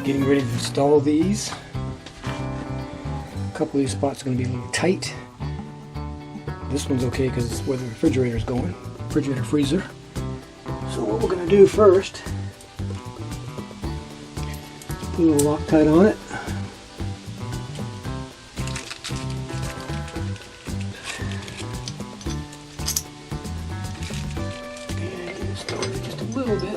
Getting ready to install these. A couple of these spots are going to be a little tight. This one's okay because it's where the refrigerator is going. Refrigerator, freezer. So what we're going to do first, put a little Loctite on it. And get it started just a little bit.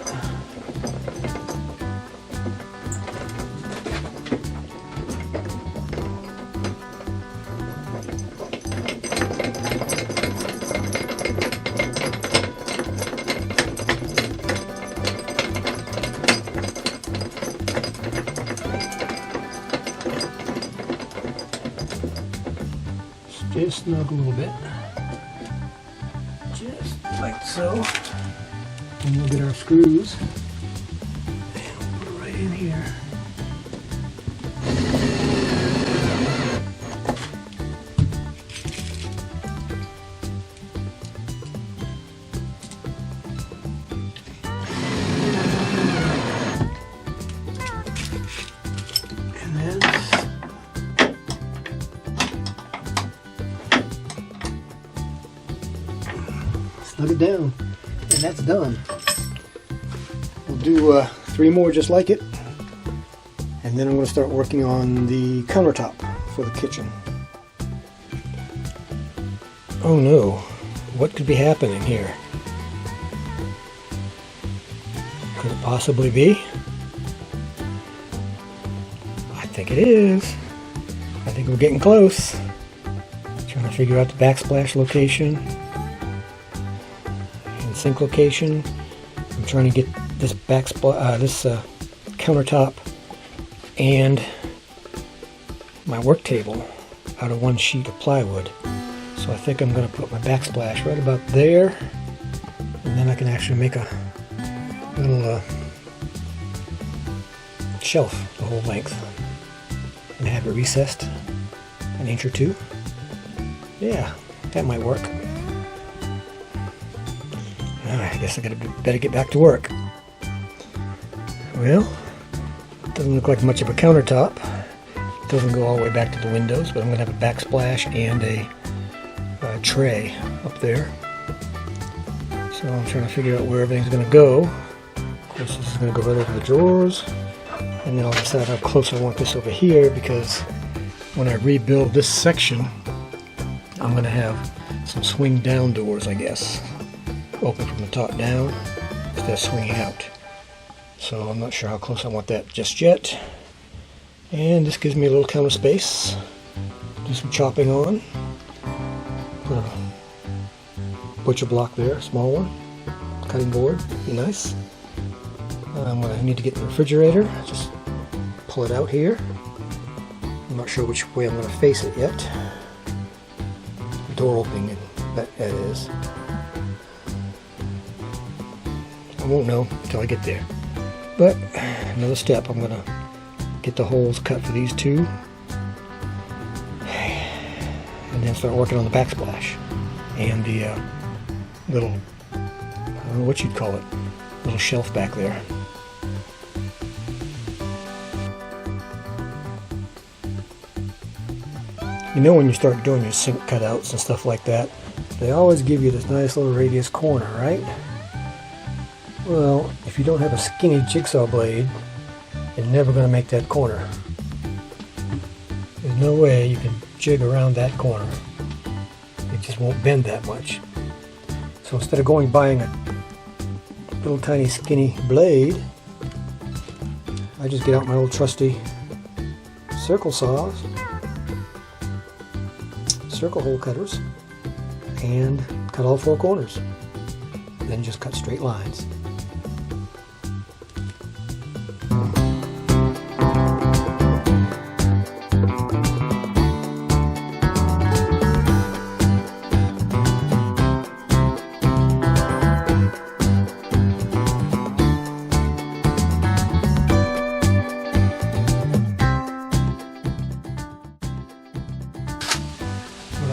Just snug a little bit, just like so, and we'll get our screws and we'll put it right in here. And then snug it down, and that's done. We'll do 3 more just like it, and then I'm going to start working on the countertop for the kitchen. Oh no, what could be happening here? Could it possibly be? I think it is. I think we're getting close. Trying to figure out the backsplash location. Sink location. I'm trying to get this countertop and my work table out of one sheet of plywood. So I think I'm going to put my backsplash right about there, and then I can actually make a little shelf the whole length and have it recessed an inch or two. Yeah, that might work. I guess I better get back to work. Well, it doesn't look like much of a countertop. It doesn't go all the way back to the windows, but I'm going to have a backsplash and a tray up there. So I'm trying to figure out where everything's going to go. Of course, this is going to go right over the drawers. And then I'll decide how close I want this over here, because when I rebuild this section, I'm going to have some swing down doors, I guess. Open from the top down instead of swinging out. So I'm not sure how close I want that just yet. And this gives me a little counter space. Do some chopping on. Put a butcher block there, small one. Cutting board, be nice. I'm going to need to get the refrigerator. Just pull it out here. I'm not sure which way I'm going to face it yet. The door opening, that is. I won't know until I get there. But another step, I'm going to get the holes cut for these two, and then start working on the backsplash and the little, I don't know what you'd call it, little shelf back there. You know, when you start doing your sink cutouts and stuff like that, they always give you this nice little radius corner, right? Well, if you don't have a skinny jigsaw blade, you're never going to make that corner. There's no way you can jig around that corner. It just won't bend that much. So instead of buying a little tiny skinny blade, I just get out my old trusty circle saws, circle hole cutters, and cut all 4 corners. Then just cut straight lines.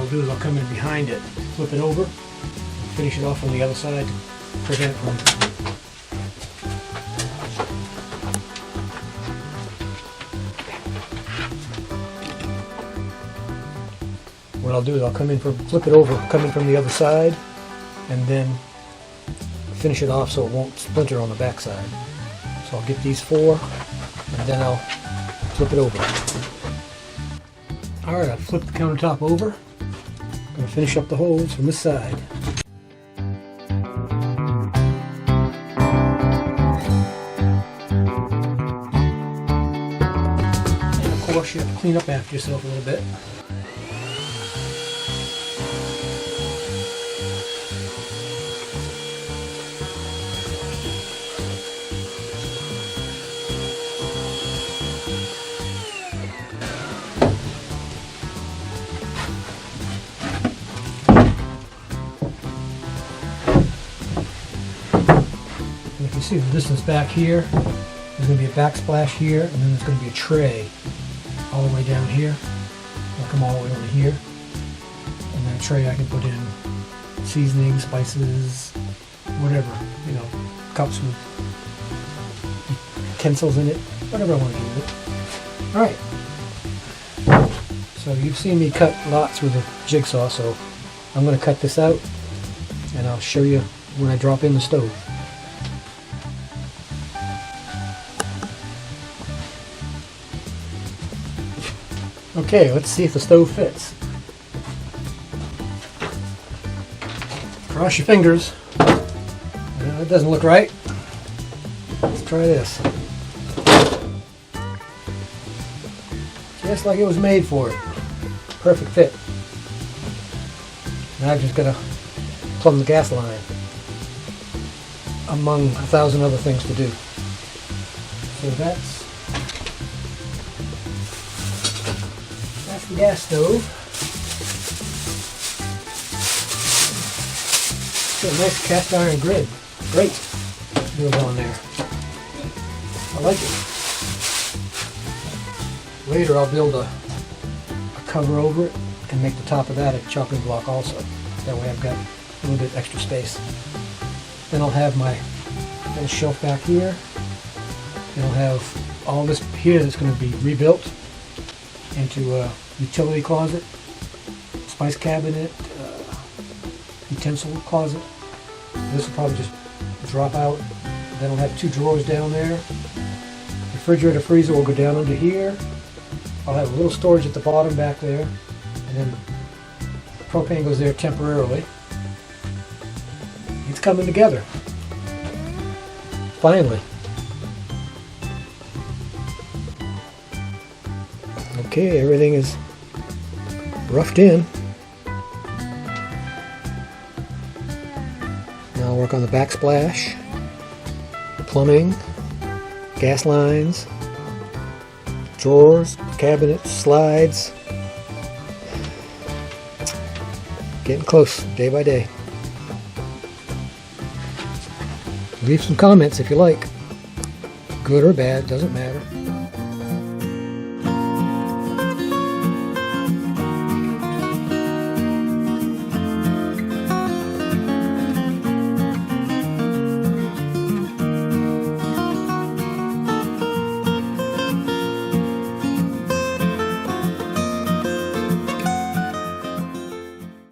I'll do is I'll come in behind it, flip it over, finish it off on the other side to prevent it from what I'll do is I'll flip it over, come in from the other side, and then finish it off so it won't splinter on the back side. So I'll get these 4, and then I'll flip it over. Alright, I've flipped the countertop over. I'm going to finish up the holes from this side. And of course you have to clean up after yourself a little bit. And if you see the distance back here, there's going to be a backsplash here, and then there's going to be a tray all the way down here. I'll come all the way over here. And then a tray I can put in seasoning, spices, whatever, you know, cups with utensils in it, whatever I want to do with it. Alright, so you've seen me cut lots with a jigsaw, so I'm going to cut this out and I'll show you when I drop in the stove. Okay, let's see if the stove fits. Cross your fingers. That doesn't look right. Let's try this. Just like it was made for it. Perfect fit. Now I've just got to plumb the gas line, among 1,000 other things to do. So that's the gas stove. Got a nice cast iron grid. Great. Goes on there. I like it. Later I'll build a cover over it and make the top of that a chopping block also. That way I've got a little bit extra space. Then I'll have my little shelf back here. And I'll have all this here that's going to be rebuilt into a utility closet, spice cabinet, utensil closet. This will probably just drop out. Then I'll have 2 drawers down there. Refrigerator, freezer will go down under here. I'll have a little storage at the bottom back there, and then the propane goes there temporarily. It's coming together. Finally. Okay, everything is roughed in. Now I'll work on the backsplash, plumbing, gas lines, drawers, cabinets, slides. Getting close, day by day. Leave some comments if you like. Good or bad, doesn't matter.